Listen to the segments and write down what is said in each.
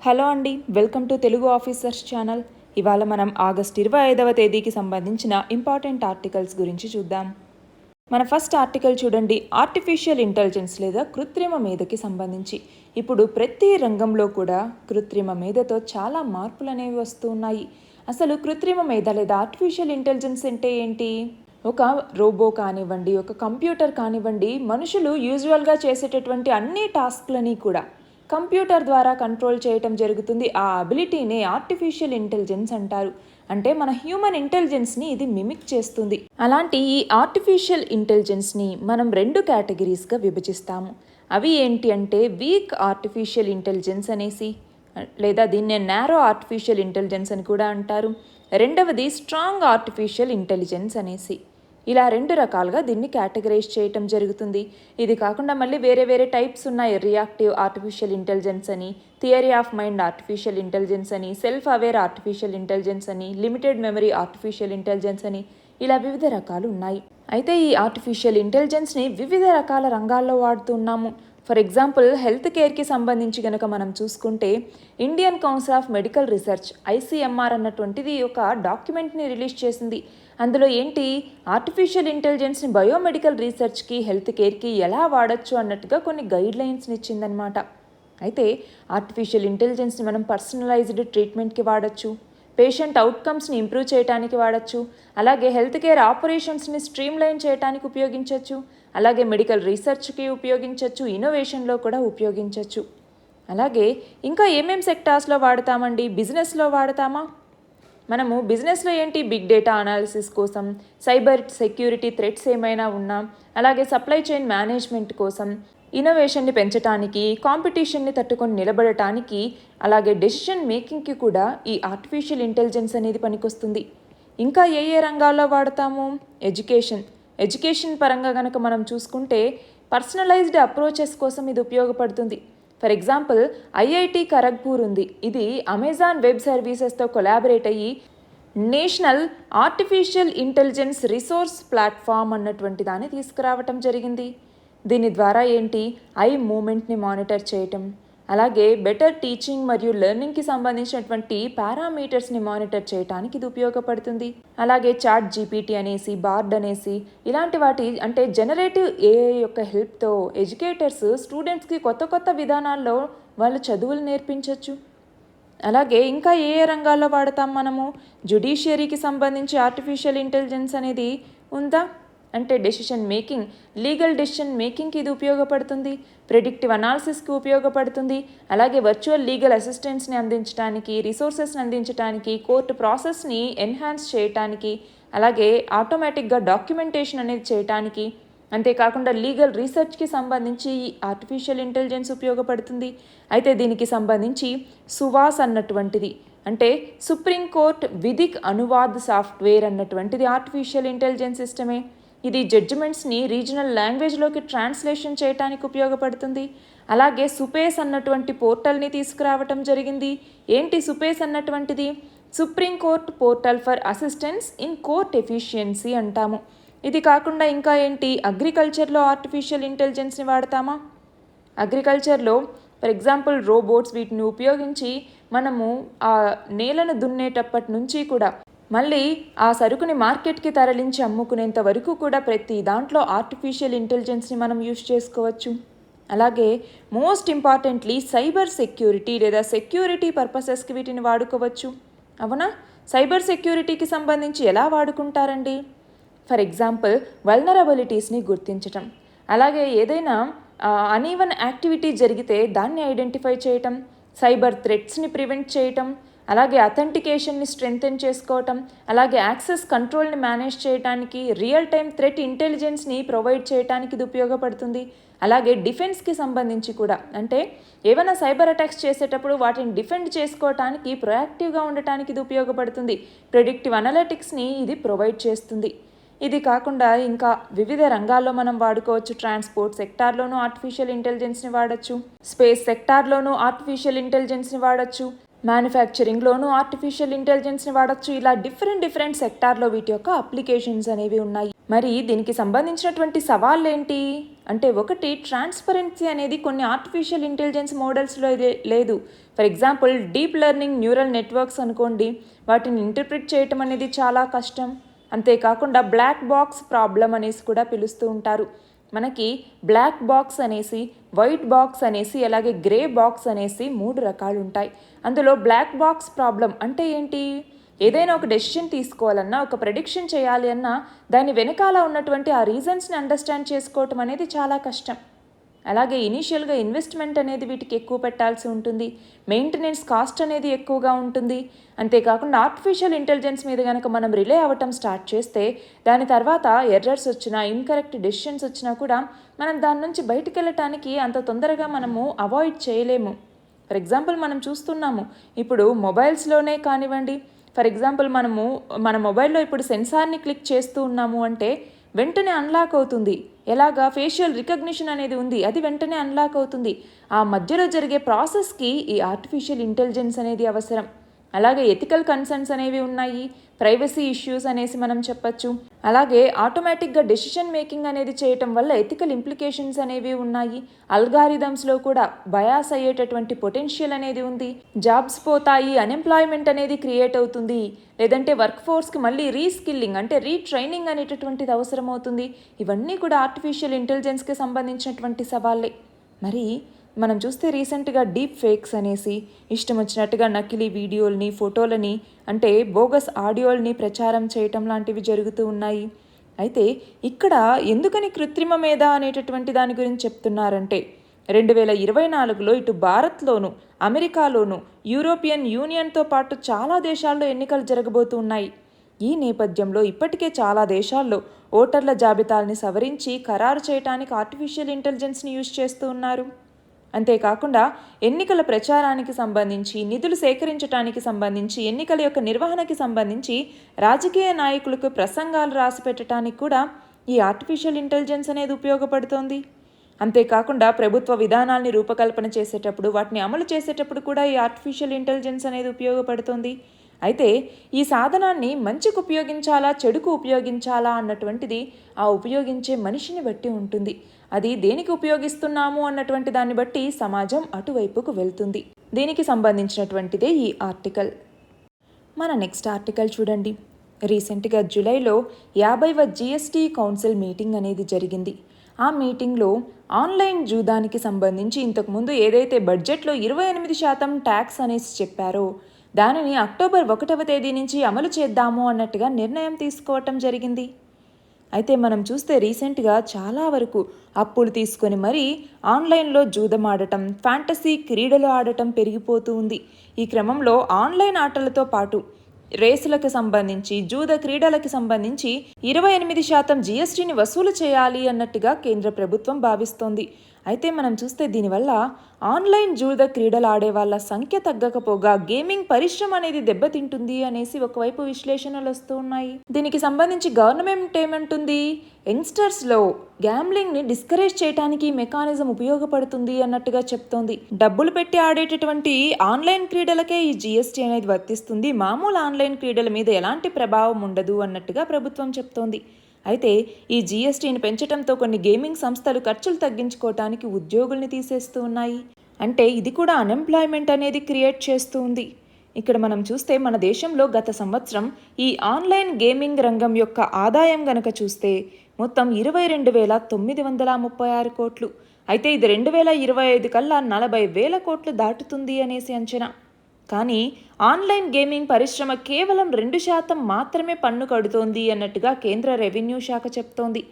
Hello అండి, welcome to Telugu officers channel. ఇవాళ మనం ఆగస్ట్ 25వ తేదీకి సంబంధించిన ఇంపార్టెంట్ ఆర్టికల్స్ గురించి చూద్దాం. మన ఫస్ట్ ఆర్టికల్ చూడండి, ఆర్టిఫిషియల్ ఇంటెలిజెన్స్ లేదా కృత్రిమ మేధకి సంబంధించి. ఇప్పుడు ప్రతి రంగంలో కూడా కృత్రిమ మేధతో చాలా మార్పులు అనేవి వస్తూ ఉన్నాయి. అసలు కృత్రిమ మేధ లేదా ఆర్టిఫిషియల్ ఇంటెలిజెన్స్ అంటే ఏంటి? ఒక రోబో కానివ్వండి, ఒక కంప్యూటర్ కానివ్వండి, మనుషులు యూజువల్గా చేసేటటువంటి అన్ని టాస్క్లని కూడా కంప్యూటర్ ద్వారా కంట్రోల్ చేయటం జరుగుతుంది. ఆ అబిలిటీనే ఆర్టిఫిషియల్ ఇంటెలిజెన్స్ అంటారు. అంటే మన హ్యూమన్ ఇంటెలిజెన్స్ని ఇది మిమిక్ చేస్తుంది. అలాంటి ఈ ఆర్టిఫిషియల్ ఇంటెలిజెన్స్ని మనం రెండు కేటగిరీస్గా విభజిస్తాము. అవి ఏంటి అంటే వీక్ ఆర్టిఫిషియల్ ఇంటెలిజెన్స్ అనేసి, లేదా దీన్నే నారో ఆర్టిఫిషియల్ ఇంటెలిజెన్స్ అని కూడా అంటారు. రెండవది స్ట్రాంగ్ ఆర్టిఫిషియల్ ఇంటెలిజెన్స్ అనేసి. ఇలా రెండు రకాలుగా దీన్ని కేటగరైజ్ చేయటం జరుగుతుంది. ఇది కాకుండా మళ్ళీ వేరే వేరే టైప్స్ ఉన్నాయి. రియాక్టివ్ ఆర్టిఫిషియల్ ఇంటెలిజెన్స్ అని, theory of mind artificial intelligence అని, సెల్ఫ్ అవేర్ ఆర్టిఫిషియల్ ఇంటెలిజెన్స్ అని, లిమిటెడ్ మెమరీ ఆర్టిఫిషియల్ ఇంటెలిజెన్స్ అని, ఇలా వివిధ రకాలు ఉన్నాయి. అయితే ఈ ఆర్టిఫిషియల్ ఇంటెలిజెన్స్ని వివిధ రకాల రంగాల్లో వాడుతున్నాము. ఫర్ ఎగ్జాంపుల్ హెల్త్ కేర్కి సంబంధించి కనుక మనం చూసుకుంటే, Indian council of medical research ICMR అన్నటువంటిది ఒక డాక్యుమెంట్ని రిలీజ్ చేసింది. అందులో ఏంటి, ఆర్టిఫిషియల్ ఇంటెలిజెన్స్ని బయోమెడికల్ రీసెర్చ్కి, హెల్త్ కేర్కి ఎలా వాడచ్చు అన్నట్టుగా కొన్ని గైడ్లైన్స్ని ఇచ్చిందనమాట. అయితే ఆర్టిఫిషియల్ ఇంటెలిజెన్స్ని మనం పర్సనలైజ్డ్ ట్రీట్మెంట్కి వాడచ్చు, పేషెంట్ అవుట్కమ్స్ని ఇంప్రూవ్ చేయడానికి వాడచ్చు, అలాగే హెల్త్ కేర్ ఆపరేషన్స్ని స్ట్రీమ్లైన్ చేయడానికి ఉపయోగించవచ్చు, అలాగే మెడికల్ రీసెర్చ్కి ఉపయోగించవచ్చు, ఇన్నోవేషన్లో కూడా ఉపయోగించవచ్చు. అలాగే ఇంకా ఏమేం సెక్టార్స్లో వాడతామండి? బిజినెస్లో వాడతామా? మనము బిజినెస్లో ఏంటి, బిగ్ డేటా అనాలిసిస్ కోసం, సైబర్ సెక్యూరిటీ థ్రెట్స్ ఏమైనా ఉన్నా, అలాగే సప్లై చైన్ మేనేజ్మెంట్ కోసం, ఇన్నోవేషన్ని పెంచడానికి, కాంపిటీషన్ని తట్టుకొని నిలబడటానికి, అలాగే డెసిషన్ మేకింగ్కి కూడా ఈ ఆర్టిఫిషియల్ ఇంటెలిజెన్స్ అనేది పనికొస్తుంది. ఇంకా ఏ ఏ రంగాల్లో వాడతాము? ఎడ్యుకేషన్ పరంగా కనుక మనం చూసుకుంటే పర్సనలైజ్డ్ అప్రోచెస్ కోసం ఇది ఉపయోగపడుతుంది. ఫర్ ఎగ్జాంపుల్ IIT ఖరగ్పూర్ ఉంది. ఇది అమెజాన్ వెబ్ సర్వీసెస్తో కొలాబరేట్ అయ్యి national artificial intelligence resource platform అన్నటువంటి దాన్ని తీసుకురావటం జరిగింది. దీని ద్వారా ఏంటి, ఐ మూమెంట్ని మానిటర్ చేయటం, అలాగే బెటర్ టీచింగ్ మరియు లెర్నింగ్కి సంబంధించినటువంటి పారామీటర్స్ని మానిటర్ చేయడానికి ఇది ఉపయోగపడుతుంది. అలాగే చాట్ GPT అనేసి, బార్డ్ అనేసి, ఇలాంటి వాటి అంటే జనరేటివ్ AI యొక్క హెల్ప్తో ఎడ్యుకేటర్స్ స్టూడెంట్స్కి కొత్త కొత్త విధానాల్లో వాళ్ళు చదువులు నేర్పించవచ్చు. అలాగే ఇంకా ఏ ఏ రంగాల్లో వాడతాం మనము? జ్యుడిషియరీకి సంబంధించి ఆర్టిఫిషియల్ ఇంటెలిజెన్స్ అనేది ఉందా అంటే డెసిషన్ మేకింగ్, లీగల్ డెసిషన్ మేకింగ్కి ఇది ఉపయోగపడుతుంది, ప్రెడిక్టివ్ అనాలిసిస్కి ఉపయోగపడుతుంది, అలాగే వర్చువల్ లీగల్ అసిస్టెన్స్ని అందించడానికి, రిసోర్సెస్ని అందించడానికి, కోర్టు ప్రాసెస్ని ఎన్హాన్స్ చేయడానికి, అలాగే ఆటోమేటిక్గా డాక్యుమెంటేషన్ అనేది చేయడానికి, అంతేకాకుండా లీగల్ రీసెర్చ్కి సంబంధించి ఆర్టిఫిషియల్ ఇంటెలిజెన్స్ ఉపయోగపడుతుంది. అయితే దీనికి సంబంధించి సువాస్ అన్నటువంటిది అంటే సుప్రీంకోర్టు విధిక్ అనువాద్ సాఫ్ట్వేర్ అన్నటువంటిది ఆర్టిఫిషియల్ ఇంటెలిజెన్స్ సిస్టమే. ఇది జడ్జిమెంట్స్ని రీజనల్ లాంగ్వేజ్లోకి ట్రాన్స్లేషన్ చేయడానికి ఉపయోగపడుతుంది. అలాగే సుపేస్ అన్నటువంటి పోర్టల్ని తీసుకురావటం జరిగింది. ఏంటి సుపేస్ అన్నటువంటిది? Supreme court portal for assistance in court efficiency అంటాము. ఇది కాకుండా ఇంకా ఏంటి, అగ్రికల్చర్లో ఆర్టిఫిషియల్ ఇంటెలిజెన్స్ని వాడతామా? అగ్రికల్చర్లో ఫర్ ఎగ్జాంపుల్ రోబోట్స్, వీటిని ఉపయోగించి మనము ఆ నేలను దున్నేటప్పటి నుంచి కూడా మళ్ళీ ఆ సరుకుని మార్కెట్కి తరలించి అమ్ముకునేంత వరకు కూడా ప్రతి దాంట్లో ఆర్టిఫిషియల్ ఇంటెలిజెన్స్ని మనం యూజ్ చేసుకోవచ్చు. అలాగే మోస్ట్ ఇంపార్టెంట్లీ సైబర్ సెక్యూరిటీ లేదా సెక్యూరిటీ పర్పసెస్కి వీటిని వాడుకోవచ్చు. అవునా? సైబర్ సెక్యూరిటీకి సంబంధించి ఎలా వాడుకుంటారండి? ఫర్ ఎగ్జాంపుల్ వల్నరబిలిటీస్ని గుర్తించటం, అలాగే ఏదైనా అనీవన్ యాక్టివిటీ జరిగితే దాన్ని ఐడెంటిఫై చేయటం, సైబర్ థ్రెట్స్ని ప్రివెంట్ చేయటం, అలాగే అథెంటికేషన్ని స్ట్రెంథెన్ చేసుకోవటం, అలాగే యాక్సెస్ కంట్రోల్ని మేనేజ్ చేయడానికి, రియల్ టైం థ్రెట్ ఇంటెలిజెన్స్ని ప్రొవైడ్ చేయడానికి ఇది ఉపయోగపడుతుంది. అలాగే డిఫెన్స్కి సంబంధించి కూడా, అంటే ఏమైనా సైబర్ అటాక్స్ చేసేటప్పుడు వాటిని డిఫెండ్ చేసుకోవటానికి, ప్రొయాక్టివ్గా ఉండటానికి ఇది ఉపయోగపడుతుంది. ప్రెడిక్టివ్ అనలిటిక్స్ని ఇది ప్రొవైడ్ చేస్తుంది. ఇది కాకుండా ఇంకా వివిధ రంగాల్లో మనం వాడుకోవచ్చు. ట్రాన్స్పోర్ట్ సెక్టార్లోనూ ఆర్టిఫిషియల్ ఇంటెలిజెన్స్ని వాడచ్చు, స్పేస్ సెక్టార్లోనూ ఆర్టిఫిషియల్ ఇంటెలిజెన్స్ని వాడచ్చు, మ్యానుఫ్యాక్చరింగ్లోనూ ఆర్టిఫిషియల్ ఇంటెలిజెన్స్ని వాడచ్చు. ఇలా డిఫరెంట్ సెక్టార్లో వీటి యొక్క అప్లికేషన్స్ అనేవి ఉన్నాయి. మరి దీనికి సంబంధించినటువంటి సవాళ్ళు ఏంటి అంటే, ఒకటి ట్రాన్స్పరెన్సీ అనేది కొన్ని ఆర్టిఫిషియల్ ఇంటెలిజెన్స్ మోడల్స్లో లేదు. For example deep learning neural networks అనుకోండి, వాటిని ఇంటర్ప్రిట్ చేయటం అనేది చాలా కష్టం. అంతేకాకుండా బ్లాక్ బాక్స్ ప్రాబ్లం అనేసి కూడా పిలుస్తూ ఉంటారు. మనకి బ్లాక్ బాక్స్ అనేసి, వైట్ బాక్స్ అనేసి, అలాగే గ్రే బాక్స్ అనేసి 3 రకాలు ఉంటాయి. అందులో బ్లాక్ బాక్స్ ప్రాబ్లం అంటే ఏంటి? ఏదైనా ఒక డెసిషన్ తీసుకోవాలన్నా, ఒక ప్రెడిక్షన్ చేయాలి అన్నా దాని వెనకాల ఉన్నటువంటి ఆ రీజన్స్ని అండర్స్టాండ్ చేసుకోవటం అనేది చాలా కష్టం. అలాగే ఇనీషియల్గా ఇన్వెస్ట్మెంట్ అనేది వీటికి ఎక్కువ పెట్టాల్సి ఉంటుంది, మెయింటెనెన్స్ కాస్ట్ అనేది ఎక్కువగా ఉంటుంది. అంతేకాకుండా ఆర్టిఫిషియల్ ఇంటెలిజెన్స్ మీద కనుక మనం రిలే అవ్వటం స్టార్ట్ చేస్తే దాని తర్వాత ఎర్రర్స్ వచ్చినా, ఇన్కరెక్ట్ డెసిషన్స్ వచ్చినా కూడా మనం దాని నుంచి బయటకు వెళ్ళటానికి అంత తొందరగా మనము అవాయిడ్ చేయలేము. ఫర్ ఎగ్జాంపుల్ మనం చూస్తున్నాము, ఇప్పుడు మొబైల్స్లోనే కానివ్వండి, ఫర్ ఎగ్జాంపుల్ మన మొబైల్లో ఇప్పుడు సెన్సార్ని క్లిక్ చేస్తూ ఉన్నాము అంటే వెంటనే అన్లాక్ అవుతుంది. ఎలాగా? ఫేషియల్ రికగ్నిషన్ అనేది ఉంది, అది వెంటనే అన్లాక్ అవుతుంది. ఆ మధ్యలో జరిగే ప్రాసెస్కి ఈ ఆర్టిఫిషియల్ ఇంటెలిజెన్స్ అనేది అవసరం. అలాగే ఎథికల్ కన్సర్న్స్ అనేవి ఉన్నాయి, ప్రైవసీ ఇష్యూస్ అనేసి మనం చెప్పచ్చు. అలాగే ఆటోమేటిక్గా డెసిషన్ మేకింగ్ అనేది చేయటం వల్ల ఎథికల్ ఇంప్లికేషన్స్ అనేవి ఉన్నాయి. అల్గారిథమ్స్లో కూడా బయాస్ అయ్యేటటువంటి పొటెన్షియల్ అనేది ఉంది. జాబ్స్ పోతాయి, అన్ఎంప్లాయ్మెంట్ అనేది క్రియేట్ అవుతుంది, లేదంటే వర్క్ ఫోర్స్కి మళ్ళీ రీస్కిల్లింగ్ అంటే రీట్రైనింగ్ అనేటటువంటిది అవసరం అవుతుంది. ఇవన్నీ కూడా ఆర్టిఫిషియల్ ఇంటెలిజెన్స్కి సంబంధించినటువంటి సవాళ్ళే. మరి మనం చూస్తే రీసెంట్గా డీప్ ఫేక్స్ అనేసి ఇష్టం వచ్చినట్టుగా నకిలీ వీడియోల్ని, ఫోటోలని, అంటే బోగస్ ఆడియోల్ని ప్రచారం చేయటం లాంటివి జరుగుతూ ఉన్నాయి. అయితే ఇక్కడ ఎందుకని కృత్రిమ మేధ అనేటటువంటి దాని గురించి చెప్తున్నారంటే 2024లో ఇటు భారత్లోను, అమెరికాలోను, యూరోపియన్ యూనియన్తో పాటు చాలా దేశాల్లో ఎన్నికలు జరగబోతూ ఉన్నాయి. ఈ నేపథ్యంలో ఇప్పటికే చాలా దేశాల్లో ఓటర్ల జాబితాల్ని సవరించి ఖరారు చేయడానికి ఆర్టిఫిషియల్ ఇంటెలిజెన్స్ని యూజ్ చేస్తూ ఉన్నారు. అంతేకాకుండా ఎన్నికల ప్రచారానికి సంబంధించి, నిధులు సేకరించడానికి సంబంధించి, ఎన్నికల యొక్క నిర్వహణకి సంబంధించి రాజకీయ నాయకులకు ప్రసంగాలు రాసి పెట్టడానికి కూడా ఈ ఆర్టిఫిషియల్ ఇంటెలిజెన్స్ అనేది ఉపయోగపడుతోంది. అంతేకాకుండా ప్రభుత్వ విధానాల్ని రూపకల్పన చేసేటప్పుడు, వాటిని అమలు చేసేటప్పుడు కూడా ఈ ఆర్టిఫిషియల్ ఇంటెలిజెన్స్ అనేది ఉపయోగపడుతుంది. అయితే ఈ సాధనాన్ని మంచికి ఉపయోగించాలా, చెడుకు ఉపయోగించాలా అన్నటువంటిది ఆ ఉపయోగించే మనిషిని బట్టి ఉంటుంది. అది దేనికి ఉపయోగిస్తున్నాము అన్నటువంటి దాన్ని బట్టి సమాజం అటువైపుకు వెళ్తుంది. దీనికి సంబంధించినటువంటిదే ఈ ఆర్టికల్. మన నెక్స్ట్ ఆర్టికల్ చూడండి. రీసెంట్గా జూలైలో 50వ జిఎస్టీ కౌన్సిల్ మీటింగ్ అనేది జరిగింది. ఆ మీటింగ్లో ఆన్లైన్ జూదానికి సంబంధించి ఇంతకుముందు ఏదైతే బడ్జెట్లో 28% ట్యాక్స్ అనేసి చెప్పారో దానిని అక్టోబర్ 1వ తేదీ నుంచి అమలు చేద్దాము అన్నట్టుగా నిర్ణయం తీసుకోవటం జరిగింది. అయితే మనం చూస్తే రీసెంట్గా చాలా వరకు అప్పులు తీసుకొని మరీ ఆన్లైన్లో జూదం ఆడటం, ఫ్యాంటసీ క్రీడలు ఆడటం పెరిగిపోతూ ఉంది. ఈ క్రమంలో ఆన్లైన్ ఆటలతో పాటు రేసులకు సంబంధించి, జూద క్రీడలకు సంబంధించి 28% జిఎస్టీని వసూలు చేయాలి అన్నట్టుగా కేంద్ర ప్రభుత్వం భావిస్తోంది. అయితే మనం చూస్తే దీనివల్ల ఆన్లైన్ జూద క్రీడలు ఆడే వాళ్ళ సంఖ్య తగ్గకపోగా గేమింగ్ పరిశ్రమ అనేది దెబ్బతింటుంది అనేసి ఒకవైపు విశ్లేషణలు వస్తూ ఉన్నాయి. దీనికి సంబంధించి గవర్నమెంట్ ఏమంటుంది? యంగ్స్టర్స్లో గ్యాంబ్లింగ్ని డిస్కరేజ్ చేయడానికి మెకానిజం ఉపయోగపడుతుంది అన్నట్టుగా చెప్తోంది. డబ్బులు పెట్టి ఆడేటటువంటి ఆన్లైన్ క్రీడలకే ఈ జిఎస్టీ అనేది వర్తిస్తుంది, మామూలు ఆన్లైన్ క్రీడల మీద ఎలాంటి ప్రభావం ఉండదు అన్నట్టుగా ప్రభుత్వం చెప్తోంది. అయితే ఈ జిఎస్టీని పెంచడంతో కొన్ని గేమింగ్ సంస్థలు ఖర్చులు తగ్గించుకోవటానికి ఉద్యోగుల్ని తీసేస్తూ ఉన్నాయి. అంటే ఇది కూడా అన్ఎంప్లాయ్మెంట్ అనేది క్రియేట్ చేస్తూ ఉంది. ఇక్కడ మనం చూస్తే మన దేశంలో గత సంవత్సరం ఈ ఆన్లైన్ గేమింగ్ రంగం యొక్క ఆదాయం గనక చూస్తే మొత్తం 22,936 కోట్లు. అయితే ఇది 2025 కల్లా 40,000 కోట్లు దాటుతుంది అనేసి అంచనా. కానీ ఆన్లైన్ గేమింగ్ పరిశ్రమ కేవలం 2% మాత్రమే పన్ను కడుతోంది అన్నట్టుగా కేంద్ర రెవెన్యూ శాఖ చెప్తోంది.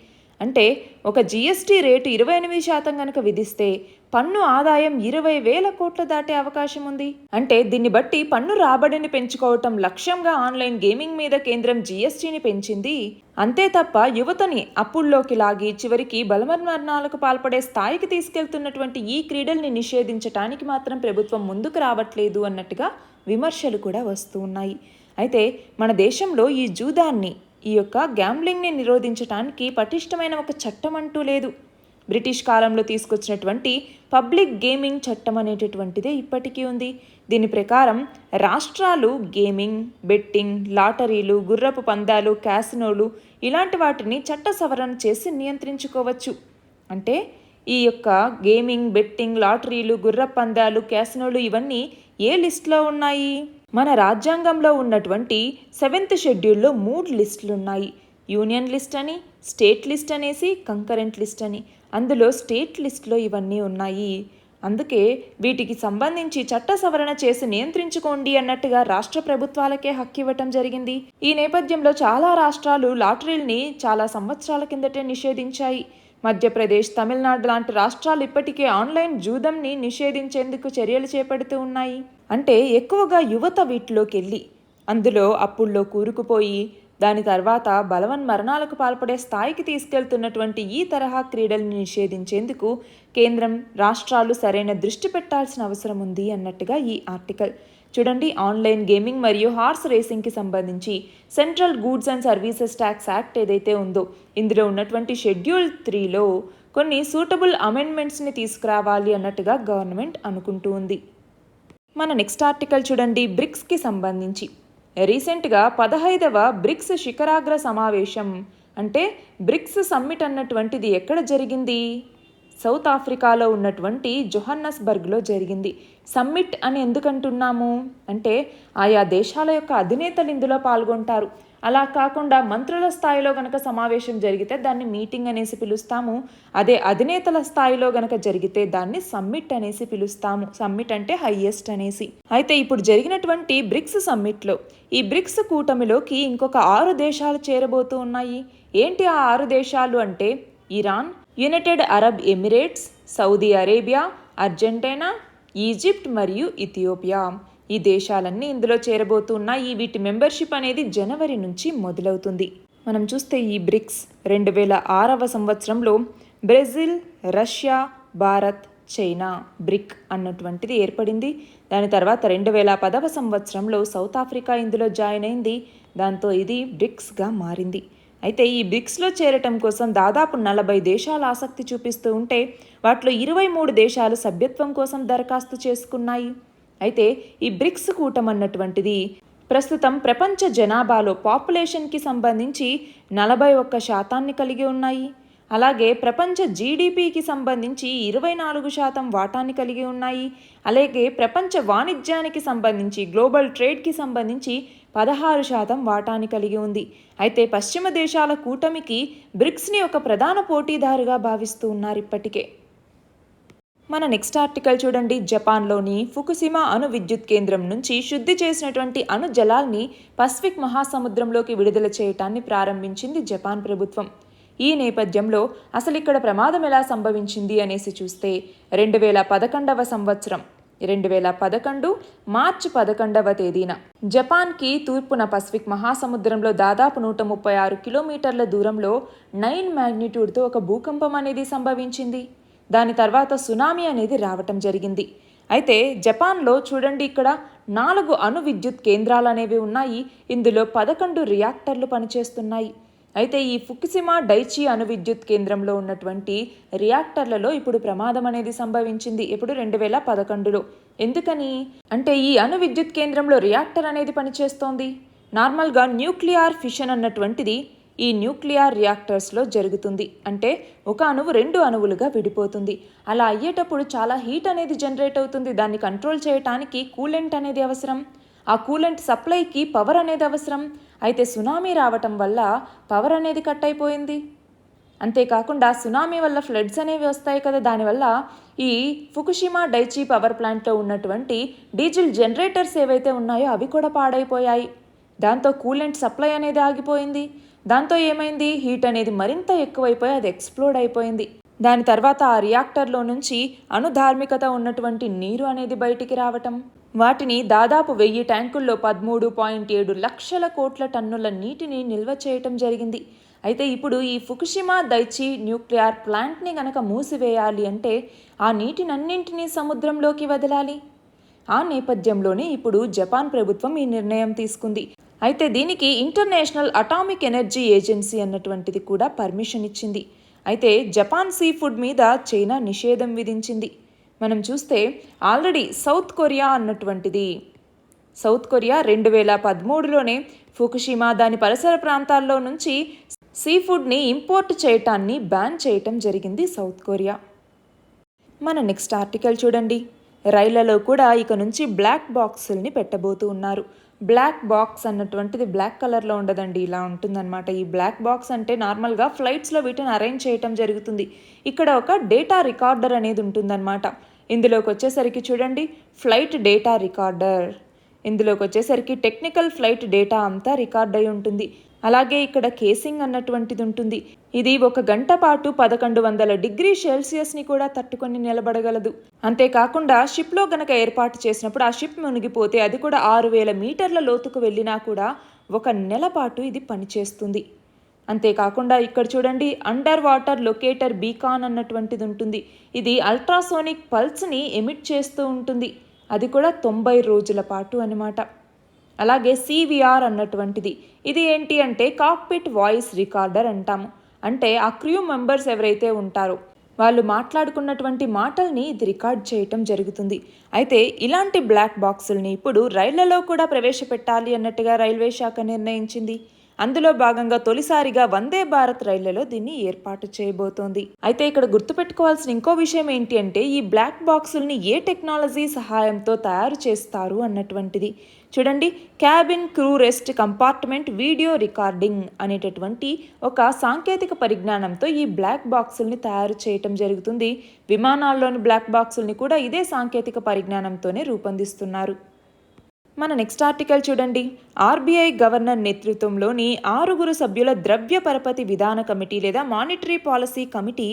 అంటే ఒక జిఎస్టీ రేటు 28% కనుక విధిస్తే పన్ను ఆదాయం 20,000 కోట్లు దాటే అవకాశం ఉంది. అంటే దీన్ని బట్టి పన్ను రాబడిని పెంచుకోవటం లక్ష్యంగా ఆన్లైన్ గేమింగ్ మీద కేంద్రం జిఎస్టీని పెంచింది. అంతే తప్ప యువతని అప్పుల్లోకి లాగి చివరికి బలవన్మరణాలకు పాల్పడే స్థాయికి తీసుకెళ్తున్నటువంటి ఈ క్రీడల్ని నిషేధించటానికి మాత్రం ప్రభుత్వం ముందుకు రావట్లేదు అన్నట్టుగా విమర్శలు కూడా వస్తూ ఉన్నాయి. అయితే మన దేశంలో ఈ జూదాన్ని, ఈ యొక్క గ్యాంబ్లింగ్ని నిరోధించడానికి పటిష్టమైన ఒక చట్టం అంటూ లేదు. బ్రిటిష్ కాలంలో తీసుకొచ్చినటువంటి పబ్లిక్ గేమింగ్ చట్టం అనేటటువంటిదే ఇప్పటికీ ఉంది. దీని ప్రకారం రాష్ట్రాలు గేమింగ్, బెట్టింగ్, లాటరీలు, గుర్రపు పందాలు, క్యాసినోలు ఇలాంటి వాటిని చట్ట సవరణ చేసి నియంత్రించుకోవచ్చు. అంటే ఈ యొక్క గేమింగ్, బెట్టింగ్, లాటరీలు, గుర్రపు పందాలు, క్యాసినోలు ఇవన్నీ ఏ లిస్టులో ఉన్నాయి? మన రాజ్యాంగంలో ఉన్నటువంటి 7th షెడ్యూల్లో 3 లిస్టులు ఉన్నాయి. యూనియన్ లిస్ట్ అని, స్టేట్ లిస్ట్ అనేసి, కంకరెంట్ లిస్ట్ అని. అందులో స్టేట్ లిస్టులో ఇవన్నీ ఉన్నాయి. అందుకే వీటికి సంబంధించి చట్ట సవరణ చేసి నియంత్రించుకోండి అన్నట్టుగా రాష్ట్ర ప్రభుత్వాలకే హక్కు ఇవ్వటం జరిగింది. ఈ నేపథ్యంలో చాలా రాష్ట్రాలు లాటరీల్ని చాలా సంవత్సరాల కిందటే నిషేధించాయి. మధ్యప్రదేశ్, తమిళనాడు లాంటి రాష్ట్రాలు ఇప్పటికే ఆన్లైన్ జూదంని నిషేధించేందుకు చర్యలు చేపడుతూ ఉన్నాయి. అంటే ఎక్కువగా యువత వీటిలోకి వెళ్ళి అందులో అప్పుల్లో కూరుకుపోయి దాని తర్వాత బలవన్మరణాలకు పాల్పడే స్థాయికి తీసుకెళ్తున్నటువంటి ఈ తరహా క్రీడల్ని నిషేధించేందుకు కేంద్రం, రాష్ట్రాలు సరైన దృష్టి పెట్టాల్సిన అవసరం ఉంది అన్నట్టుగా ఈ ఆర్టికల్. చూడండి, ఆన్లైన్ గేమింగ్ మరియు హార్స్ రేసింగ్కి సంబంధించి central goods and services tax act ఏదైతే ఉందో ఇందులో ఉన్నటువంటి షెడ్యూల్ 3లో కొన్ని సూటబుల్ అమెండ్మెంట్స్ని తీసుకురావాలి అన్నట్టుగా గవర్నమెంట్ అనుకుంటూ ఉంది. మన నెక్స్ట్ ఆర్టికల్ చూడండి, బ్రిక్స్కి సంబంధించి. రీసెంట్గా 15వ బ్రిక్స్ శిఖరాగ్ర సమావేశం అంటే బ్రిక్స్ సమ్మిట్ అన్నటువంటిది ఎక్కడ జరిగింది? సౌత్ ఆఫ్రికాలో ఉన్నటువంటి జోహన్నస్బర్గ్లో జరిగింది. సమ్మిట్ అని ఎందుకంటున్నాము అంటే ఆయా దేశాల యొక్క అధినేతలు ఇందులో పాల్గొంటారు. అలా కాకుండా మంత్రుల స్థాయిలో గనక సమావేశం జరిగితే దాన్ని మీటింగ్ అనేసి పిలుస్తాము. అదే అధినేతల స్థాయిలో గనక జరిగితే దాన్ని సమ్మిట్ అనేసి పిలుస్తాము. సమ్మిట్ అంటే హైయెస్ట్ అనేసి. అయితే ఇప్పుడు జరిగినటువంటి బ్రిక్స్ సమ్మిట్లో ఈ బ్రిక్స్ కూటమిలోకి ఇంకొక 6 దేశాలు చేరబోతూ ఉన్నాయి. ఏంటి ఆ 6 దేశాలు అంటే Iran, United Arab Emirates, Saudi Arabia, Argentina, Egypt మరియు ఇథియోపియా. ఈ దేశాలన్నీ ఇందులో చేరబోతున్నాయి. వీటి మెంబర్షిప్ అనేది జనవరి నుంచి మొదలవుతుంది. మనం చూస్తే ఈ బ్రిక్స్ 2006వ సంవత్సరంలో Brazil, Russia, Bharat, China brick అన్నటువంటిది ఏర్పడింది. దాని తర్వాత 2010వ సంవత్సరంలో సౌత్ ఆఫ్రికా ఇందులో జాయిన్ అయింది. దాంతో ఇది బ్రిక్స్గా మారింది. అయితే ఈ బ్రిక్స్లో చేరటం కోసం దాదాపు 40 దేశాలు ఆసక్తి చూపిస్తూ ఉంటే వాటిలో 23 దేశాలు సభ్యత్వం కోసం దరఖాస్తు చేసుకున్నాయి. అయితే ఈ బ్రిక్స్ కూటమి అన్నటువంటిది ప్రస్తుతం ప్రపంచ జనాభాలో పాపులేషన్కి సంబంధించి 41% కలిగి ఉన్నాయి. అలాగే ప్రపంచ జీడిపికి సంబంధించి 24% వాటాని కలిగి ఉన్నాయి. అలాగే ప్రపంచ వాణిజ్యానికి సంబంధించి గ్లోబల్ ట్రేడ్కి సంబంధించి 16% వాటాని కలిగి ఉంది. అయితే పశ్చిమ దేశాల కూటమికి బ్రిక్స్ని ఒక ప్రధాన పోటీదారుగా భావిస్తూ ఉన్నారు ఇప్పటికే. మన నెక్స్ట్ ఆర్టికల్ చూడండి, జపాన్లోని ఫుకుషిమా అణు విద్యుత్ కేంద్రం నుంచి శుద్ధి చేసినటువంటి అణు జలాల్ని పసిఫిక్ మహాసముద్రంలోకి విడుదల చేయటాన్ని ప్రారంభించింది జపాన్ ప్రభుత్వం. ఈ నేపథ్యంలో అసలు ఇక్కడ ప్రమాదం ఎలా సంభవించింది అనేసి చూస్తే 2011వ సంవత్సరం 2011 మార్చి 11వ తేదీన జపాన్కి తూర్పున పసిఫిక్ మహాసముద్రంలో దాదాపు 136 కిలోమీటర్ల దూరంలో 9 మాగ్నిట్యూడ్తో ఒక భూకంపం అనేది సంభవించింది. దాని తర్వాత సునామీ అనేది రావటం జరిగింది. అయితే జపాన్లో చూడండి, ఇక్కడ 4 అణు విద్యుత్ కేంద్రాలు అనేవి ఉన్నాయి. ఇందులో 11 రియాక్టర్లు పనిచేస్తున్నాయి. అయితే ఈ ఫుకుషిమా డైచి అణు విద్యుత్ కేంద్రంలో ఉన్నటువంటి రియాక్టర్లలో ఇప్పుడు ప్రమాదం అనేది సంభవించింది. ఇప్పుడు 2011లో. ఎందుకని అంటే ఈ అణు విద్యుత్ కేంద్రంలో రియాక్టర్ అనేది పనిచేస్తోంది. నార్మల్గా న్యూక్లియర్ ఫిషన్ అన్నటువంటిది ఈ న్యూక్లియర్ రియాక్టర్స్లో జరుగుతుంది. అంటే ఒక అణువు 2 అణువులుగా విడిపోతుంది. అలా అయ్యేటప్పుడు చాలా హీట్ అనేది జనరేట్ అవుతుంది. దాన్ని కంట్రోల్ చేయడానికి కూలెంట్ అనేది అవసరం. ఆ కూలెంట్ సప్లైకి పవర్ అనేది అవసరం. అయితే సునామీ రావటం వల్ల పవర్ అనేది కట్ అయిపోయింది. అంతేకాకుండా సునామీ వల్ల ఫ్లడ్స్ అనేవి వస్తాయి కదా, దానివల్ల ఈ ఫుకుషిమా డైచి పవర్ ప్లాంట్లో ఉన్నటువంటి డీజిల్ జనరేటర్స్ ఏవైతే ఉన్నాయో అవి కూడా పాడైపోయాయి. దాంతో కూలెంట్ సప్లై అనేది ఆగిపోయింది. దాంతో ఏమైంది, హీట్ అనేది మరింత ఎక్కువైపోయి అది ఎక్స్ప్లోడ్ అయిపోయింది. దాని తర్వాత ఆ రియాక్టర్లో నుంచి అణుధార్మికత ఉన్నటువంటి నీరు అనేది బయటికి రావటం, వాటిని దాదాపు 1000 ట్యాంకుల్లో 13.7 లక్షల కోట్ల టన్నుల నీటిని నిల్వ చేయటం జరిగింది. అయితే ఇప్పుడు ఈ ఫుకుషిమా డైచి న్యూక్లియర్ ప్లాంట్ని గనక మూసివేయాలి అంటే ఆ నీటినన్నింటినీ సముద్రంలోకి వదలాలి. ఆ నేపథ్యంలోనే ఇప్పుడు జపాన్ ప్రభుత్వం ఈ నిర్ణయం తీసుకుంది. అయితే దీనికి ఇంటర్నేషనల్ అటామిక్ ఎనర్జీ ఏజెన్సీ అన్నటువంటిది కూడా పర్మిషన్ ఇచ్చింది. అయితే జపాన్ సీ ఫుడ్ మీద చైనా నిషేధం విధించింది. మనం చూస్తే ఆల్రెడీ సౌత్ కొరియా 2013లోనే ఫుకుషిమా దాని పరిసర ప్రాంతాల్లో నుంచి సీ ఫుడ్ని ఇంపోర్ట్ చేయటాన్ని బ్యాన్ చేయటం జరిగింది సౌత్ కొరియా. మన నెక్స్ట్ ఆర్టికల్ చూడండి, రైళ్లలో కూడా ఇక నుంచి బ్లాక్ బాక్సుల్ని పెట్టబోతూ ఉన్నారు. బ్లాక్ బాక్స్ అన్నటువంటిది బ్లాక్ కలర్లో ఉండదండి, ఇలా ఉంటుందన్నమాట. ఈ బ్లాక్ బాక్స్ అంటే నార్మల్గా ఫ్లైట్స్లో వీటిని అరేంజ్ చేయటం జరుగుతుంది. ఇక్కడ ఒక డేటా రికార్డర్ అనేది ఉంటుందన్నమాట. ఇందులోకి వచ్చేసరికి చూడండి, ఫ్లైట్ డేటా రికార్డర్. ఇందులోకి వచ్చేసరికి టెక్నికల్ ఫ్లైట్ డేటా అంతా రికార్డ్ అయి ఉంటుంది. అలాగే ఇక్కడ కేసింగ్ అన్నటువంటిది ఉంటుంది. ఇది 1 గంట పాటు 1100 డిగ్రీ సెల్సియస్ని కూడా తట్టుకొని నిలబడగలదు. అంతేకాకుండా షిప్లో గనక ఏర్పాటు చేసినప్పుడు ఆ షిప్ మునిగిపోతే అది కూడా 6000 మీటర్ల లోతుకు వెళ్ళినా కూడా 1 నెల పాటు ఇది పనిచేస్తుంది. అంతేకాకుండా ఇక్కడ చూడండి, అండర్ వాటర్ లొకేటర్ బీకాన్ అన్నటువంటిది ఉంటుంది. ఇది అల్ట్రాసోనిక్ పల్స్ని ఎమిట్ చేస్తూ ఉంటుంది. అది కూడా 90 రోజుల పాటు అన్నమాట. అలాగే సివిఆర్ అన్నటువంటిది, ఇది ఏంటి అంటే కాక్పిట్ వాయిస్ రికార్డర్ అంటాము. అంటే ఆ క్రూ మెంబర్స్ ఎవరైతే ఉంటారో వాళ్ళు మాట్లాడుకున్నటువంటి మాటల్ని ఇది రికార్డ్ చేయటం జరుగుతుంది. అయితే ఇలాంటి బ్లాక్ బాక్సుల్ని ఇప్పుడు రైళ్లలో కూడా ప్రవేశపెట్టాలి అన్నట్టుగా రైల్వే శాఖ నిర్ణయించింది. అందులో భాగంగా తొలిసారిగా వందే భారత్ రైళ్లలో దీన్ని ఏర్పాటు చేయబోతోంది. అయితే ఇక్కడ గుర్తుపెట్టుకోవాల్సిన ఇంకో విషయం ఏంటి అంటే ఈ బ్లాక్ బాక్సుల్ని ఏ టెక్నాలజీ సహాయంతో తయారు చేస్తారు అన్నటువంటిది. చూడండి, cabin crew rest compartment video recording అనేటటువంటి ఒక సాంకేతిక పరిజ్ఞానంతో ఈ బ్లాక్ బాక్సుల్ని తయారు చేయటం జరుగుతుంది. విమానాల్లోని బ్లాక్ బాక్సుల్ని కూడా ఇదే సాంకేతిక పరిజ్ఞానంతోనే రూపొందిస్తున్నారు. మన నెక్స్ట్ ఆర్టికల్ చూడండి, ఆర్బీఐ గవర్నర్ నేతృత్వంలోని 6 సభ్యుల ద్రవ్య పరపతి విధాన కమిటీ లేదా మానిటరీ పాలసీ కమిటీ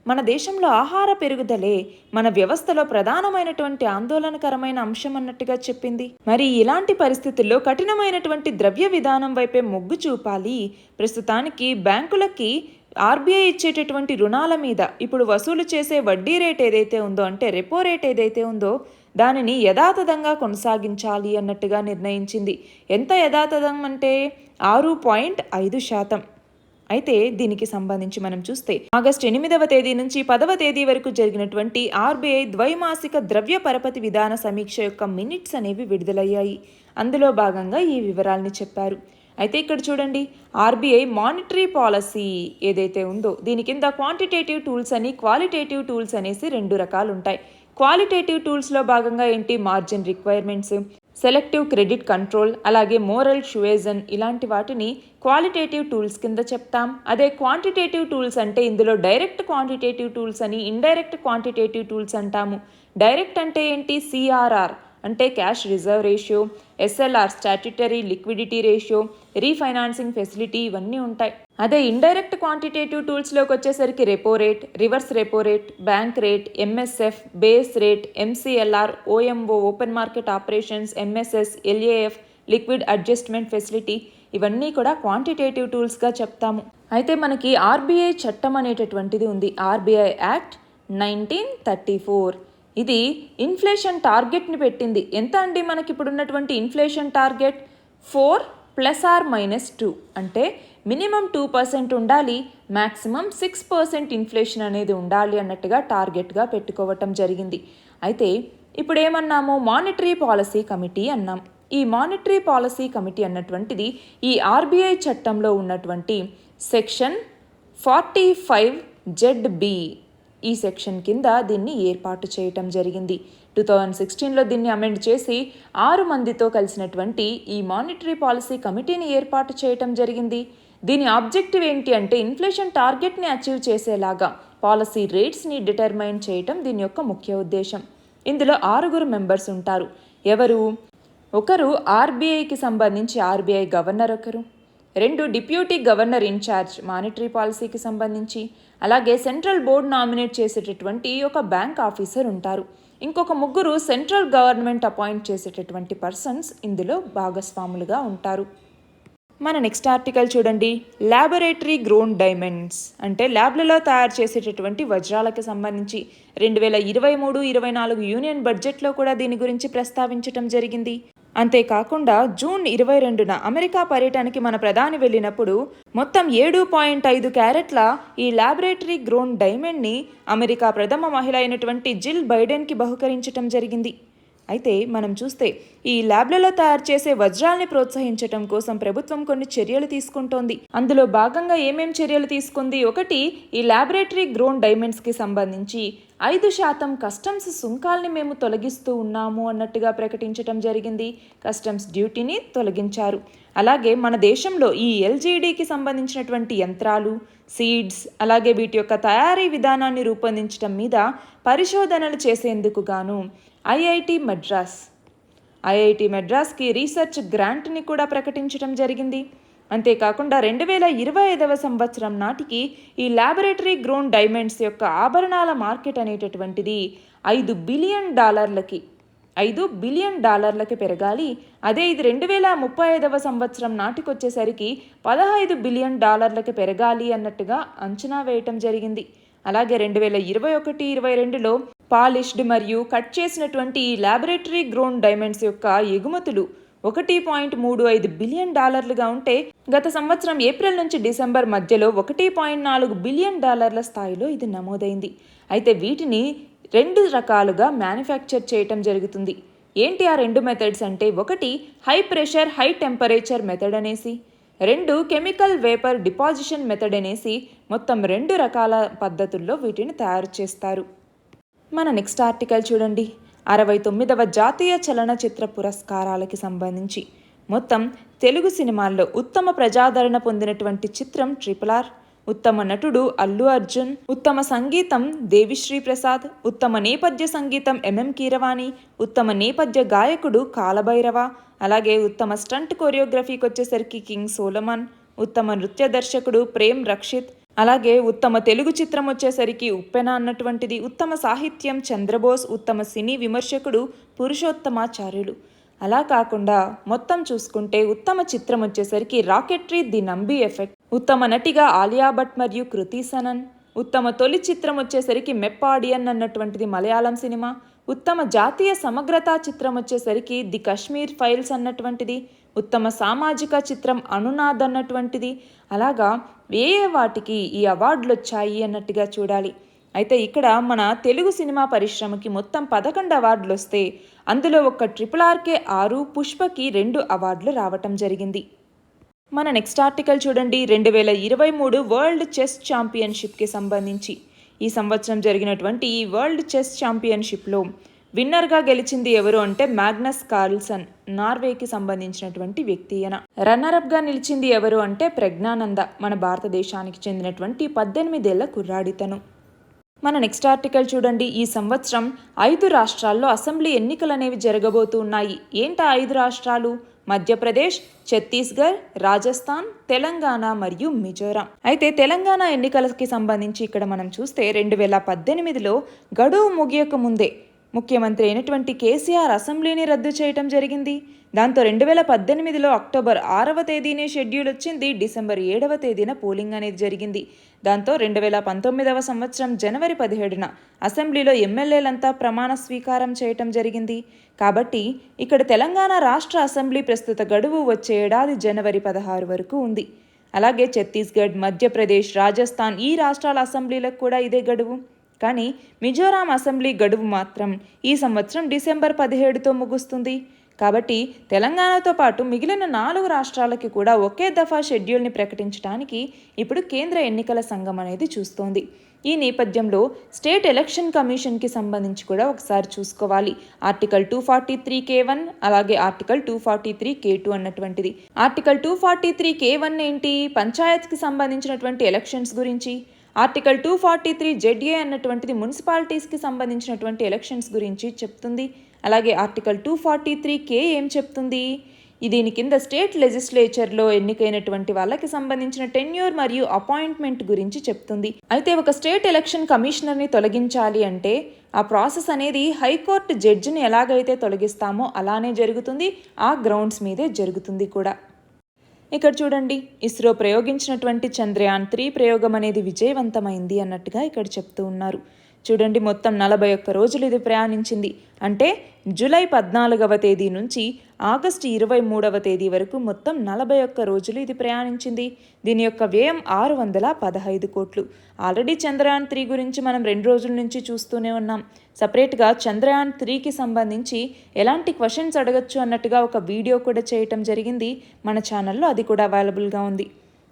మన దేశంలో ఆహార పెరుగుదలే మన వ్యవస్థలో ప్రధానమైనటువంటి ఆందోళనకరమైన అంశం అన్నట్టుగా చెప్పింది. మరి ఇలాంటి పరిస్థితుల్లో కఠినమైనటువంటి ద్రవ్య విధానం వైపే మొగ్గు చూపాలి. ప్రస్తుతానికి బ్యాంకులకి ఆర్బీఐ ఇచ్చేటటువంటి రుణాల మీద ఇప్పుడు వసూలు చేసే వడ్డీ రేట్ ఏదైతే ఉందో, అంటే రెపో రేట్ ఏదైతే ఉందో దానిని యథాతథంగా కొనసాగించాలి అన్నట్టుగా నిర్ణయించింది. ఎంత యథాతథం అంటే 6.5%. అయితే దీనికి సంబంధించి మనం చూస్తే ఆగస్టు 8వ తేదీ నుంచి 10వ తేదీ వరకు జరిగినటువంటి ఆర్బీఐ ద్వైమాసిక ద్రవ్య పరపతి విధాన సమీక్ష యొక్క మినిట్స్ అనేవి విడుదలయ్యాయి. అందులో భాగంగా ఈ వివరాల్ని చెప్పారు. అయితే ఇక్కడ చూడండి, ఆర్బీఐ మానిటరీ పాలసీ ఏదైతే ఉందో దీని కింద క్వాంటిటేటివ్ టూల్స్ అని క్వాలిటేటివ్ టూల్స్ అనేసి 2 రకాలు ఉంటాయి. క్వాలిటేటివ్ టూల్స్లో భాగంగా ఏంటి, margin requirements, selective credit control, అలాగే మోరల్ షువేజన్, ఇలాంటి వాటిని క్వాలిటేటివ్ టూల్స్ కింద చెప్తాం. అదే క్వాంటిటేటివ్ టూల్స్ అంటే ఇందులో డైరెక్ట్ క్వాంటిటేటివ్ టూల్స్ అని, ఇండైరెక్ట్ క్వాంటిటేటివ్ టూల్స్ అంటాము. డైరెక్ట్ అంటే ఏంటి, సిఆర్ఆర్ అంటే cash reserve ratio, SLR statutory liquidity ratio, refinancing facility, ఇవన్నీ ఉంటాయి. అదే ఇండైరెక్ట్ క్వాంటిటేటివ్ టూల్స్లోకి వచ్చేసరికి repo rate, reverse repo rate, bank rate, MSF, base rate, MCLR, OMO open market operations, MSS, LAF liquid adjustment facility, ఇవన్నీ కూడా quantitative టూల్స్గా చెప్తాము. అయితే మనకి ఆర్బీఐ చట్టం అనేటటువంటిది ఉంది, ఆర్బీఐ యాక్ట్ 1934. ఇది ఇన్ఫ్లేషన్ టార్గెట్ని పెట్టింది. ఎంత అండి మనకి ఇప్పుడు ఉన్నటువంటి ఇన్ఫ్లేషన్ టార్గెట్? 4 ± 2, అంటే మినిమం 2% ఉండాలి, మ్యాక్సిమం 6% ఇన్ఫ్లేషన్ అనేది ఉండాలి అన్నట్టుగా టార్గెట్గా పెట్టుకోవటం జరిగింది. అయితే ఇప్పుడు ఏమన్నాము, మానిటరీ పాలసీ కమిటీ అన్నాం. ఈ మానిటరీ పాలసీ కమిటీ అన్నటువంటిది ఈ ఆర్బీఐ చట్టంలో ఉన్నటువంటి సెక్షన్ 45ZB ఈ సెక్షన్ కింద దీన్ని ఏర్పాటు చేయటం జరిగింది. 2016లో దీన్ని అమెండ్ చేసి 6 మందితో కలిసినటువంటి ఈ మానిటరీ పాలసీ కమిటీని ఏర్పాటు చేయటం జరిగింది. దీని ఆబ్జెక్టివ్ ఏంటి అంటే ఇన్ఫ్లేషన్ టార్గెట్ని అచీవ్ చేసేలాగా పాలసీ రేట్స్ని డిటర్మైన్ చేయటం దీని యొక్క ముఖ్య ఉద్దేశం. ఇందులో 6 మెంబర్స్ ఉంటారు. ఎవరు? ఒకరు ఆర్బీఐకి సంబంధించి ఆర్బీఐ గవర్నర్, ఒకరు 2 డిప్యూటీ గవర్నర్ ఇన్ఛార్జ్ మానిటరీ పాలసీకి సంబంధించి, అలాగే సెంట్రల్ బోర్డ్ నామినేట్ చేసేటటువంటి ఒక బ్యాంక్ ఆఫీసర్ ఉంటారు. ఇంకొక 3 సెంట్రల్ గవర్నమెంట్ అపాయింట్ చేసేటటువంటి పర్సన్స్ ఇందులో భాగస్వాములుగా ఉంటారు. మన నెక్స్ట్ ఆర్టికల్ చూడండి, ల్యాబొరేటరీ గ్రోన్ డైమండ్స్ అంటే ల్యాబ్లలో తయారు చేసేటటువంటి వజ్రాలకు సంబంధించి 2023-24 యూనియన్ బడ్జెట్లో కూడా దీని గురించి ప్రస్తావించటం జరిగింది. అంతేకాకుండా జూన్ 22న అమెరికా పర్యటనకి మన ప్రధాని వెళ్ళినప్పుడు మొత్తం 7.5 క్యారెట్ల ఈ ల్యాబొరేటరీ గ్రోన్ డైమండ్ని అమెరికా ప్రథమ మహిళ అయినటువంటి జిల్ బైడెన్కి బహుకరించటం జరిగింది. అయితే మనం చూస్తే ఈ ల్యాబ్లలో తయారు చేసే వజ్రాల్ని ప్రోత్సహించటం కోసం ప్రభుత్వం కొన్ని చర్యలు తీసుకుంటోంది. అందులో భాగంగా ఏమేం చర్యలు తీసుకుంది? ఒకటి, ఈ ల్యాబొరేటరీ గ్రోన్ డైమండ్స్కి సంబంధించి 5% కస్టమ్స్ సుంకాల్ని మేము తొలగిస్తూ ఉన్నాము అన్నట్టుగా ప్రకటించటం జరిగింది. కస్టమ్స్ డ్యూటీని తొలగించారు. అలాగే మన దేశంలో ఈ ఎల్జీడీకి సంబంధించినటువంటి యంత్రాలు, సీడ్స్, అలాగే వీటి యొక్క తయారీ విధానాన్ని రూపొందించడం మీద పరిశోధనలు చేసేందుకు గాను ఐఐటి మెడ్రాస్కి రీసెర్చ్ గ్రాంట్ని కూడా ప్రకటించడం జరిగింది. అంతేకాకుండా 2025 సంవత్సరం నాటికి ఈ ల్యాబొరేటరీ గ్రోన్ డైమండ్స్ యొక్క ఆభరణాల మార్కెట్ అనేటటువంటిది $5 బిలియన్ పెరగాలి. అదే ఇది 2035 సంవత్సరం నాటికి వచ్చేసరికి $15 బిలియన్ పెరగాలి అన్నట్టుగా అంచనా వేయటం జరిగింది. అలాగే 2021-22లో పాలిష్డ్ మరియు కట్ చేసినటువంటి ఈ ల్యాబొరేటరీ గ్రోన్ డైమండ్స్ యొక్క ఎగుమతులు $1.35 బిలియన్ ఉంటే గత సంవత్సరం ఏప్రిల్ నుంచి డిసెంబర్ మధ్యలో $1.4 బిలియన్ స్థాయిలో ఇది నమోదైంది. అయితే వీటిని 2 రకాలుగా మ్యానుఫ్యాక్చర్ చేయటం జరుగుతుంది. ఏంటి ఆ 2 మెథడ్స్ అంటే, ఒకటి high pressure high temperature method అనేసి, 2 కెమికల్ వేపర్ డిపాజిషన్ మెథడ్ అనేసి, మొత్తం 2 రకాల పద్ధతుల్లో వీటిని తయారు చేస్తారు. మన నెక్స్ట్ ఆర్టికల్ చూడండి. 69వ జాతీయ చలనచిత్ర పురస్కారాలకి సంబంధించి మొత్తం తెలుగు సినిమాల్లో ఉత్తమ ప్రజాదరణ పొందినటువంటి చిత్రం RRR, ఉత్తమ నటుడు అల్లు అర్జున్, ఉత్తమ సంగీతం దేవిశ్రీ ప్రసాద్, ఉత్తమ నేపథ్య సంగీతం MM కీరవాణి, ఉత్తమ నేపథ్య గాయకుడు కాలభైరవ, అలాగే ఉత్తమ స్టంట్ కొరియోగ్రఫీకి వచ్చేసరికి కింగ్ సోలమన్, ఉత్తమ నృత్య దర్శకుడు ప్రేమ్ రక్షిత్, అలాగే ఉత్తమ తెలుగు చిత్రం వచ్చేసరికి ఉప్పెన అన్నటువంటిది, ఉత్తమ సాహిత్యం చంద్రబోస్, ఉత్తమ సినీ విమర్శకుడు పురుషోత్తమాచార్యులు. అలా కాకుండా మొత్తం చూసుకుంటే ఉత్తమ చిత్రం వచ్చేసరికి రాకెట్రీ ది నంబి ఎఫెక్ట్, ఉత్తమ నటిగా ఆలియా భట్ మరియు కృతి సనన్, ఉత్తమ తొలి చిత్రం వచ్చేసరికి మెప్పాడియన్ అన్నటువంటిది మలయాళం సినిమా, ఉత్తమ జాతీయ సమగ్రతా చిత్రం వచ్చేసరికి ది కశ్మీర్ ఫైల్స్ అన్నటువంటిది, ఉత్తమ సామాజిక చిత్రం అనునాద్ అన్నటువంటిది. అలాగా ఏ వాటికి ఈ అవార్డులు వచ్చాయి అన్నట్టుగా చూడాలి. అయితే ఇక్కడ మన తెలుగు సినిమా పరిశ్రమకి మొత్తం 11 అవార్డులు వస్తే అందులో ఒక్క RRRకే 6, పుష్పకి 2 అవార్డులు రావటం జరిగింది. మన నెక్స్ట్ ఆర్టికల్ చూడండి. 2023 వరల్డ్ చెస్ ఛాంపియన్షిప్కి సంబంధించి ఈ సంవత్సరం జరిగినటువంటి ఈ వరల్డ్ చెస్ ఛాంపియన్షిప్లో విన్నర్గా గెలిచింది ఎవరు అంటే మ్యాగ్నస్ కార్ల్సన్, నార్వేకి సంబంధించినటువంటి వ్యక్తి. రన్నరప్గా నిలిచింది ఎవరు అంటే ప్రజ్ఞానంద, మన భారతదేశానికి చెందినటువంటి 18 ఏళ్ల కుర్రాడితను. మన నెక్స్ట్ ఆర్టికల్ చూడండి. ఈ సంవత్సరం 5 రాష్ట్రాల్లో అసెంబ్లీ ఎన్నికలు అనేవి జరగబోతున్నాయి. ఏంటా 5 రాష్ట్రాలు? మధ్యప్రదేశ్, ఛత్తీస్గఢ్, రాజస్థాన్, తెలంగాణ మరియు మిజోరాం. అయితే తెలంగాణ ఎన్నికలకి సంబంధించి ఇక్కడ మనం చూస్తే 2018లో గడువు ముగియక ముందే ముఖ్యమంత్రి అయినటువంటి కేసీఆర్ అసెంబ్లీని రద్దు చేయటం జరిగింది. దాంతో 2018లో అక్టోబర్ 6వ తేదీనే షెడ్యూల్ వచ్చింది. డిసెంబర్ 7వ తేదీన పోలింగ్ అనేది జరిగింది. దాంతో 2019వ సంవత్సరం జనవరి 17న అసెంబ్లీలో ఎమ్మెల్యేలంతా ప్రమాణ స్వీకారం చేయటం జరిగింది. కాబట్టి ఇక్కడ తెలంగాణ రాష్ట్ర అసెంబ్లీ ప్రస్తుత గడువు వచ్చే ఏడాది జనవరి 16 వరకు ఉంది. అలాగే ఛత్తీస్గఢ్, మధ్యప్రదేశ్, రాజస్థాన్ ఈ రాష్ట్రాల అసెంబ్లీలకు కూడా ఇదే గడువు. కానీ మిజోరాం అసెంబ్లీ గడువు మాత్రం ఈ సంవత్సరం డిసెంబర్ 17తో ముగుస్తుంది. కాబట్టి తెలంగాణతో పాటు మిగిలిన 4 రాష్ట్రాలకి కూడా ఒకే దఫా షెడ్యూల్ని ప్రకటించడానికి ఇప్పుడు కేంద్ర ఎన్నికల సంఘం అనేది చూస్తోంది. ఈ నేపథ్యంలో స్టేట్ ఎలక్షన్ కమిషన్కి సంబంధించి కూడా ఒకసారి చూసుకోవాలి. ఆర్టికల్ 243K1 అలాగే ఆర్టికల్ 243K2 అన్నటువంటిది. ఆర్టికల్ 243K1 ఏంటి? పంచాయత్కి సంబంధించినటువంటి ఎలక్షన్స్ గురించి. ఆర్టికల్ 243ZA అన్నటువంటిది మున్సిపాలిటీస్కి సంబంధించినటువంటి ఎలక్షన్స్ గురించి చెప్తుంది. అలాగే ఆర్టికల్ 243K ఏం చెప్తుంది? దీని కింద స్టేట్ లెజిస్లేచర్లో ఎన్నికైనటువంటి వాళ్ళకి సంబంధించిన టెన్యూర్ మరియు అపాయింట్మెంట్ గురించి చెప్తుంది. అయితే ఒక స్టేట్ ఎలక్షన్ కమిషనర్ని తొలగించాలి అంటే ఆ ప్రాసెస్ అనేది హైకోర్టు జడ్జిని ఎలాగైతే తొలగిస్తామో అలానే జరుగుతుంది. ఆ గ్రౌండ్స్ మీదే జరుగుతుంది కూడా. ఇక్కడ చూడండి, ఇస్రో ప్రయోగించినటువంటి చంద్రయాన్ 3 ప్రయోగం అనేది విజయవంతమైంది అన్నట్టుగా ఇక్కడ చెప్తూ ఉన్నారు. చూడండి, మొత్తం 41 రోజులు ఇది ప్రయాణించింది. అంటే జూలై 14వ తేదీ నుంచి ఆగస్టు 23వ తేదీ వరకు మొత్తం 41 రోజులు ఇది ప్రయాణించింది. దీని యొక్క వ్యయం 615 కోట్లు. ఆల్రెడీ చంద్రయాన్ 3 గురించి మనం 2 రోజుల నుంచి చూస్తూనే ఉన్నాం. సపరేట్గా చంద్రయాన్ 3కి సంబంధించి ఎలాంటి క్వశ్చన్స్ అడగచ్చు అన్నట్టుగా ఒక వీడియో కూడా చేయటం జరిగింది మన ఛానల్లో, అది కూడా అవైలబుల్గా ఉంది.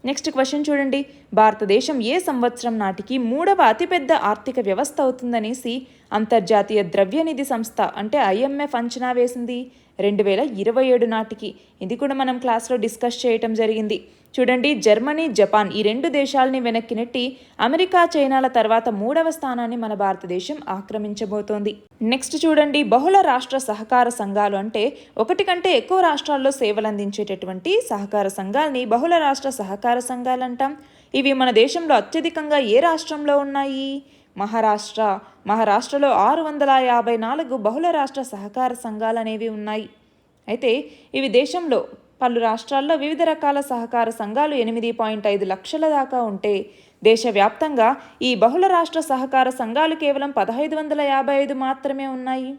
నెక్స్ట్ క్వశ్చన్ చూడండి, భారతదేశం ఏ సంవత్సరం నాటికి 3వ అతిపెద్ద ఆర్థిక వ్యవస్థ అవుతుందనేసి అంతర్జాతీయ ద్రవ్యనిధి సంస్థ అంటే IMF అంచనా వేసింది? 2027 నాటికి. ఇది కూడా మనం క్లాస్లో డిస్కస్ చేయటం జరిగింది. చూడండి, జర్మనీ, జపాన్ ఈ 2 దేశాలని వెనక్కి నెట్టి అమెరికా, చైనాల తర్వాత 3వ స్థానాన్ని మన భారతదేశం ఆక్రమించబోతోంది. నెక్స్ట్ చూడండి, బహుళ రాష్ట్ర సహకార సంఘాలు అంటే ఒకటి కంటే ఎక్కువ రాష్ట్రాల్లో సేవలు అందించేటటువంటి సహకార సంఘాలని బహుళ రాష్ట్ర సహకార సంఘాలు అంటాం. ఇవి మన దేశంలో అత్యధికంగా ఏ రాష్ట్రంలో ఉన్నాయి? మహారాష్ట్రలో 654 బహుళ రాష్ట్ర సహకార సంఘాలు అనేవి ఉన్నాయి. అయితే ఇవి దేశంలో పలు రాష్ట్రాల్లో వివిధ రకాల సహకార సంఘాలు 8.5 లక్షల దాకా ఉంటే, దేశవ్యాప్తంగా ఈ బహుళ రాష్ట్ర సహకార సంఘాలు కేవలం 1555 మాత్రమే ఉన్నాయి.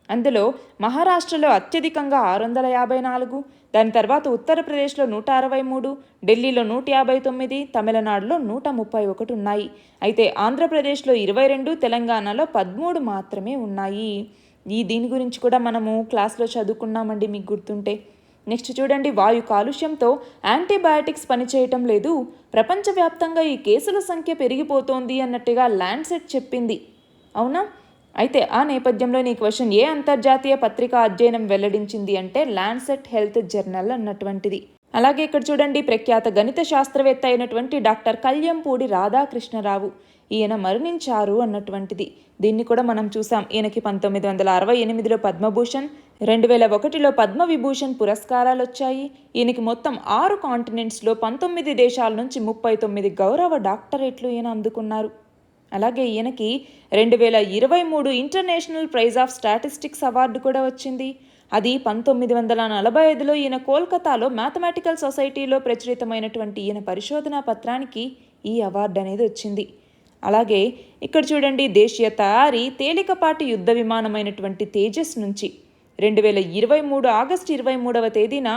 అందులో మహారాష్ట్రలో అత్యధికంగా 654, దాని తర్వాత ఉత్తరప్రదేశ్లో 163, ఢిల్లీలో 159, తమిళనాడులో 131 ఉన్నాయి. అయితే ఆంధ్రప్రదేశ్లో 22, తెలంగాణలో 13 మాత్రమే ఉన్నాయి. దీని గురించి కూడా మనము క్లాస్లో చదువుకున్నామండి, మీకు గుర్తుంటే. నెక్స్ట్ చూడండి, వాయు కాలుష్యంతో యాంటీబయాటిక్స్ పనిచేయటం లేదు, ప్రపంచవ్యాప్తంగా ఈ కేసుల సంఖ్య పెరిగిపోతోంది అన్నట్టుగా ల్యాండ్సెట్ చెప్పింది. అవునా? అయితే ఆ నేపథ్యంలో నీ క్వశ్చన్, ఏ అంతర్జాతీయ పత్రికా అధ్యయనం వెల్లడించింది అంటే ల్యాండ్సెట్ హెల్త్ జర్నల్ అన్నటువంటిది. అలాగే ఇక్కడ చూడండి, ప్రఖ్యాత గణిత శాస్త్రవేత్త అయినటువంటి డాక్టర్ కళ్యంపూడి రాధాకృష్ణరావు ఈయన మరణించారు అన్నటువంటిది. దీన్ని కూడా మనం చూసాం. ఈయనకి 1968లో పద్మభూషణ్, 2001లో పద్మవిభూషణ్ పురస్కారాలు వచ్చాయి. ఈయనకి మొత్తం 6 కాంటినెంట్స్లో 19 దేశాల నుంచి 39 గౌరవ డాక్టరేట్లు ఈయన అందుకున్నారు. అలాగే ఈయనకి 2023 international praise of statistics award కూడా వచ్చింది. అది 1945లో ఈయన కోల్కతాలో మ్యాథమెటికల్ సొసైటీలో ప్రచురితమైనటువంటి ఈయన పరిశోధనా పత్రానికి ఈ అవార్డు అనేది వచ్చింది. అలాగే ఇక్కడ చూడండి, దేశీయ తయారీ తేలికపాటి యుద్ధ విమానమైనటువంటి తేజస్ నుంచి 2023 ఆగస్టు 23వ తేదీన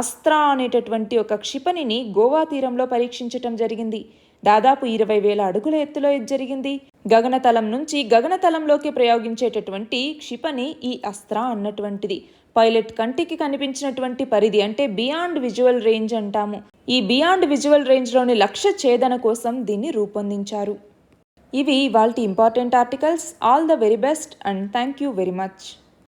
అస్త్రా అనేటటువంటి ఒక క్షిపణిని గోవా తీరంలో పరీక్షించటం జరిగింది. దాదాపు 20,000 అడుగుల ఎత్తులో ఇది జరిగింది. గగనతలం నుంచి గగనతలంలోకి ప్రయోగించేటటువంటి క్షిపణి ఈ అస్త్రా అన్నటువంటిది. పైలట్ కంటికి కనిపించినటువంటి పరిధి అంటే బియాండ్ విజువల్ రేంజ్ అంటాము. ఈ బియాండ్ విజువల్ రేంజ్లోని లక్ష్య ఛేదన కోసం దీన్ని రూపొందించారు. ఇవి ఇవాల్టి important articles. All the very best and thank you very much.